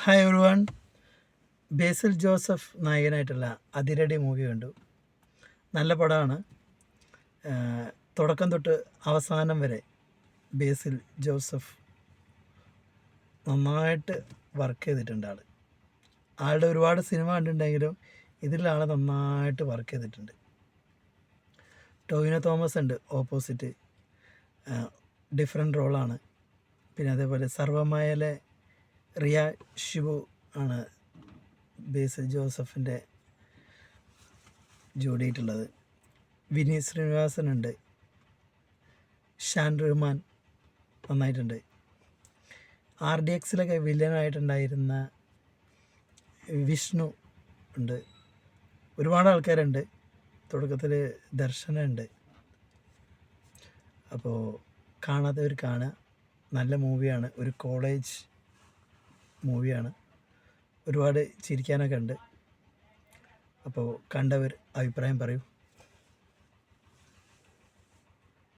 Hi everyone. Basil Joseph നായകനായിട്ടുള്ള Athiradi movie കണ്ടു. നല്ല പടമാണ്. തുടക്കം തൊട്ട് അവസാനം വരെ ബേസിൽ ജോസഫ് നന്നായിട്ട് വർക്ക് ചെയ്തിട്ടുണ്ട്. ആളുടെ ഒരുപാട് സിനിമ കണ്ടിട്ടുണ്ടെങ്കിലും ഇതിലാൾ നന്നായിട്ട് വർക്ക് ചെയ്തിട്ടുണ്ട്. ടോവിനോ തോമസ് ഉണ്ട് ഓപ്പോസിറ്റ്, ഡിഫറെൻറ്റ് റോളാണ്. പിന്നെ അതേപോലെ സർവമായയിലെ റിയ ഷിബു ആണ് ബേസിൽ ജോസഫിൻ്റെ ജോഡിയായിട്ടുള്ളത്. വിനീത് ശ്രീനിവാസനുണ്ട്, ഷാൻ റഹ്മാൻ നന്നായിട്ടുണ്ട്. RDXലൊക്കെ വില്ലനായിട്ടുണ്ടായിരുന്ന വിഷ്ണു ഉണ്ട്. ഒരുപാട് ആൾക്കാരുണ്ട്. തുടക്കത്തിൽ ദർശനുണ്ട്. അപ്പോൾ കാണാത്തവർ കാണുക. നല്ല മൂവിയാണ്. ഒരു കോളേജ് മൂവിയാണ്. ഒരുപാട് ചിരിക്കാനൊക്കെ ഉണ്ട്. അപ്പോൾ കണ്ടവർ അഭിപ്രായം പറയൂ.